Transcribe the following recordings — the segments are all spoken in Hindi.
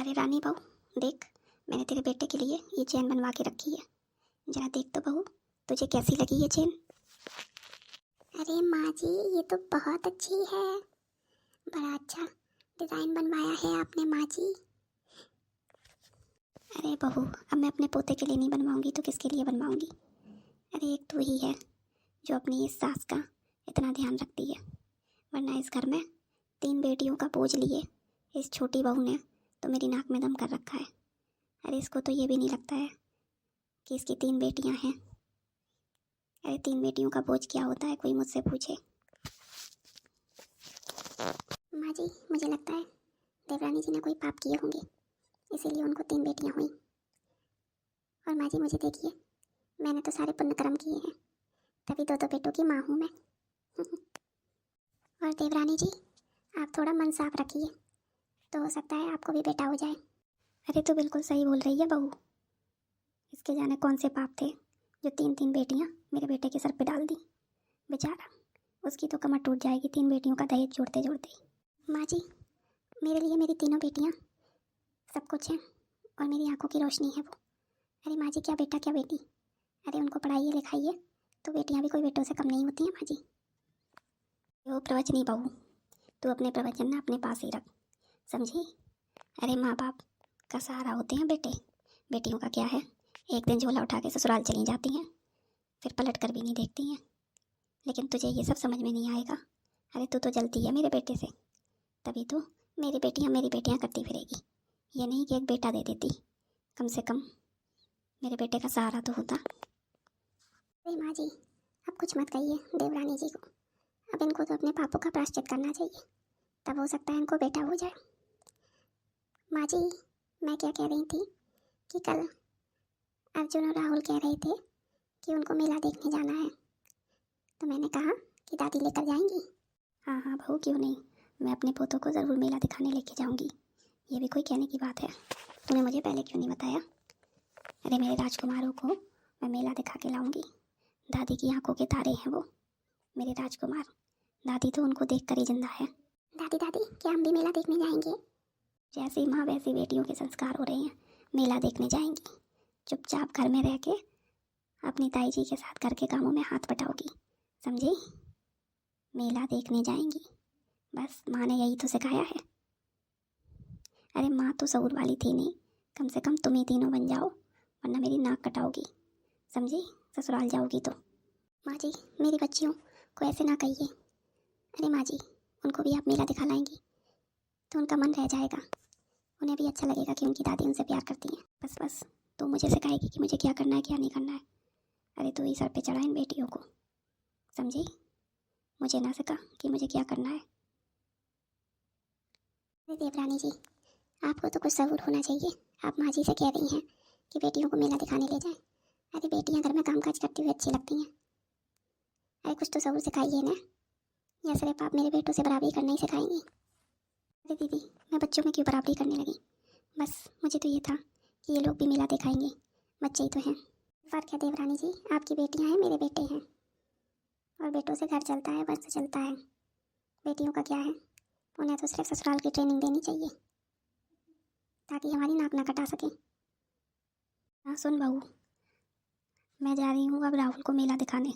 अरे रानी बहू देख, मैंने तेरे बेटे के लिए ये चेन बनवा के रखी है। जरा देख तो बहू, तुझे कैसी लगी ये चेन? अरे माँ जी, ये तो बहुत अच्छी है। बड़ा अच्छा डिज़ाइन बनवाया है आपने माँ जी। अरे बहू, अब मैं अपने पोते के लिए नहीं बनवाऊंगी तो किसके लिए बनवाऊंगी? अरे एक तू ही है जो अपनी इस सास का इतना ध्यान रखती है, वरना इस घर में 3 बेटियों का बोझ लिए इस छोटी बहू ने तो मेरी नाक में दम कर रखा है। अरे इसको तो ये भी नहीं लगता है कि इसकी 3 बेटियां हैं। अरे 3 बेटियों का बोझ क्या होता है, कोई मुझसे पूछे। माँ जी, मुझे लगता है देवरानी जी ने कोई पाप किए होंगे, इसीलिए उनको 3 बेटियां हुई। और माँ जी मुझे देखिए, मैंने तो सारे पुण्य कर्म किए हैं, तभी 2 बेटों की माँ हूँ मैं। और देवरानी जी, आप थोड़ा मन साफ रखिए, तो हो सकता है आपको भी बेटा हो जाए। अरे तो बिल्कुल सही बोल रही है बहू। इसके जाने कौन से पाप थे जो 3 बेटियां मेरे बेटे के सर पे डाल दी। बेचारा, उसकी तो कमर टूट जाएगी 3 बेटियों का दहेज जोड़ते जोड़ते ही। माँ जी, मेरे लिए मेरी 3 बेटियाँ सब कुछ हैं और मेरी आंखों की रोशनी है वो। अरे माँ जी, क्या बेटा क्या बेटी, अरे उनको पढ़ाइए लिखाइए तो बेटियाँ भी कोई बेटों से कम नहीं होती हैं माँ जी। वो प्रवचनी बहू, तू अपने प्रवचन ना अपने पास ही रख, समझी? अरे माँ बाप का सहारा होते हैं बेटे। बेटियों का क्या है, एक दिन झोला उठा के ससुराल चली जाती हैं, फिर पलट कर भी नहीं देखती हैं। लेकिन तुझे ये सब समझ में नहीं आएगा। अरे तू तो जलती है मेरे बेटे से, तभी तो मेरी बेटियाँ करती फिरेगी। ये नहीं कि एक बेटा दे देती, कम से कम मेरे बेटे का सहारा तो होता। अरे माँ जी, अब कुछ मत कहिए देवरानी जी को। अब इनको तो अपने पापों का प्रायश्चित करना चाहिए, तब हो सकता है इनको बेटा हो जाए। माँ जी, मैं क्या कह रही थी कि कल अर्जुन और राहुल कह रहे थे कि उनको मेला देखने जाना है, तो मैंने कहा कि दादी लेकर जाएंगी। हाँ हाँ बहू, क्यों नहीं, मैं अपने पोतों को ज़रूर मेला दिखाने लेके जाऊंगी। ये भी कोई कहने की बात है? तूने मुझे पहले क्यों नहीं बताया? अरे मेरे राजकुमारों को मैं मेला दिखा के लाऊंगी। दादी की आंखों के तारे हैं वो, मेरे राजकुमार। दादी तो उनको देख कर ही जिंदा है। दादी दादी, क्या हम भी मेला देखने जाएंगे? जैसी माँ वैसी बेटियों के संस्कार हो रहे हैं, मेला देखने जाएंगी। चुपचाप घर में रह के अपनी ताई जी के साथ घर के कामों में हाथ बटाओगी, समझी? मेला देखने जाएंगी, बस माँ ने यही तो सिखाया है। अरे माँ तो सऊर वाली थी नहीं, कम से कम तुम ही तीनों बन जाओ, वरना मेरी नाक कटाओगी, समझी? ससुराल जाओगी तो। माँ जी, मेरी बच्चियों को ऐसे ना कहिए। अरे माँ जी, उनको भी आप मेला दिखा लाएंगी तो उनका मन रह जाएगा, उन्हें भी अच्छा लगेगा कि उनकी दादी उनसे प्यार करती हैं। बस बस, तू मुझे सिखाएगी कि मुझे क्या करना है क्या नहीं करना है। अरे तू ही सर पे चढ़ा इन बेटियों को, समझी? मुझे ना सिखा कि मुझे क्या करना है। अरे देवरानी जी, आपको तो कुछ सबूर होना चाहिए। आप माँ जी से कह रही हैं कि बेटियों को मेला दिखाने ले जाएं। अरे बेटियां घर में कामकाज करती हुई अच्छी लगती हैं। अरे कुछ तो सबूर सिखाइए ना, या सिर्फ आप मेरे बेटों से बराबरी करना ही सिखाएंगी? अरे दीदी, मैं बच्चों में क्यों बराबरी करने लगी? बस मुझे तो ये था कि ये लोग भी मेला दिखाएंगे, बच्चे ही तो हैं। फ़र्क है देवरानी जी, आपकी बेटियां हैं, मेरे बेटे हैं, और बेटों से घर चलता है, वंश चलता है। बेटियों का क्या है, उन्हें तो सिर्फ ससुराल की ट्रेनिंग देनी चाहिए ताकि हमारी नाक ना कटा सके। हाँ सुन बहू, मैं जा रही हूँ अब राहुल को मेला दिखाने,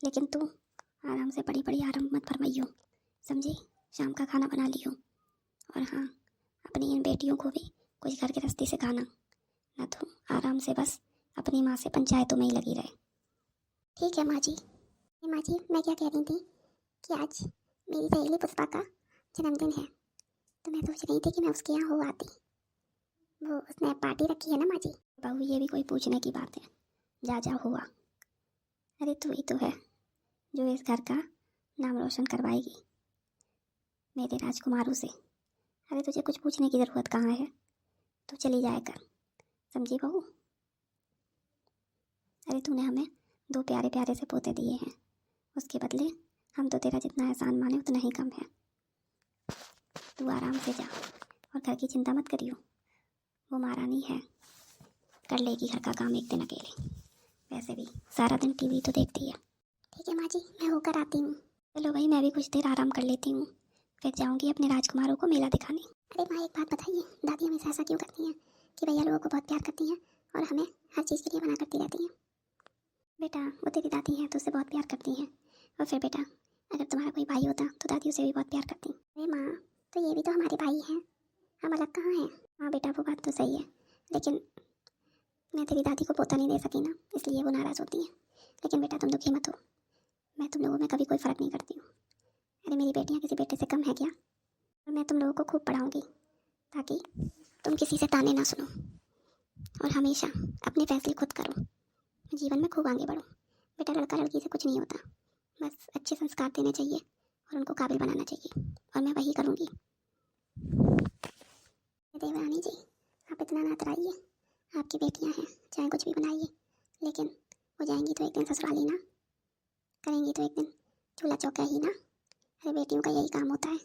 लेकिन तू आराम से पड़ी पड़ी आराम मत फरमाइयो, समझी? शाम का खाना बना लियो। और हाँ, अपनी इन बेटियों को भी कुछ घर के रास्ते सिखाना, ना तो आराम से बस अपनी माँ से पंचायतों में ही लगी रहे। ठीक है माँ जी। माँ जी, मैं क्या कह रही थी कि आज मेरी सहेली पुष्पा का जन्मदिन है, तो मैं सोच रही थी कि मैं उसके यहाँ हो आती। वो उसने पार्टी रखी है ना माँ जी। बहू, ये भी कोई पूछने की बात है? जा जा हुआ। अरे तू ही तो है जो इस घर का नाम रोशन करवाएगी मेरे राजकुमारों से। अरे तुझे कुछ पूछने की ज़रूरत कहाँ है, तू चली जाए कर, समझी बहू? अरे तूने हमें 2 प्यारे प्यारे से पोते दिए हैं, उसके बदले हम तो तेरा जितना एहसान माने उतना ही कम है। तू आराम से जा और घर की चिंता मत करियो, वो महारानी है, कर लेगी घर का काम एक दिन अकेले। वैसे भी सारा दिन टीवी तो देखती है। ठीक है माँ जी, मैं होकर आती हूँ। चलो भाई, मैं भी कुछ देर आराम कर लेती हूँ, फिर जाऊँगी अपने राजकुमारों को मेला दिखाने। अरे माँ, एक बात बताइए, दादी हमेशा ऐसा क्यों करती हैं कि भैया लोगों को बहुत प्यार करती हैं और हमें हर चीज़ के लिए मना करती रहती हैं? बेटा वो तेरी दादी है तो उससे बहुत प्यार करती हैं। और फिर बेटा अगर तुम्हारा कोई भाई होता तो दादी उसे भी बहुत प्यार करती। अरे माँ, तो ये भी तो हमारे भाई हैं, हम अलग कहाँ हैं? हाँ बेटा वो बात तो सही है, लेकिन मैं तेरी दादी को पोता नहीं दे सकी ना, इसलिए वो नाराज़ होती है। लेकिन बेटा तुम दुखी मत हो, मैं तुम लोगों में कभी कोई फ़र्क नहीं करती हूँ। अरे मेरी बेटियाँ किसी बेटे से कम है क्या? और मैं तुम लोगों को खूब पढ़ाऊँगी ताकि तुम किसी से ताने ना सुनो और हमेशा अपने फैसले खुद करो, जीवन में खूब आगे बढ़ो। बेटा लड़का लड़की से कुछ नहीं होता, बस अच्छे संस्कार देने चाहिए और उनको काबिल बनाना चाहिए, और मैं वही करूँगी। देवरानी जी, आप इतना ना तराइए, आपकी बेटियां हैं, चाहे कुछ भी बनाइए, लेकिन हो जाएंगी तो एक दिन ससुराली ना, करेंगी तो एक दिन चूल्हा चौका ही ना। अरे बेटियों का यही काम होता है,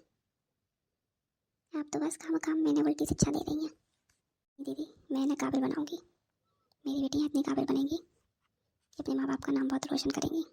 आप तो बस खाम खाम मैंने उल्टी शिक्षा दे रही हैं। दीदी मैं इन्हें काबिल बनाऊँगी, मेरी बेटियाँ इतनी काबिल बनेंगी कि अपने माँ बाप का नाम बहुत रोशन करेंगी।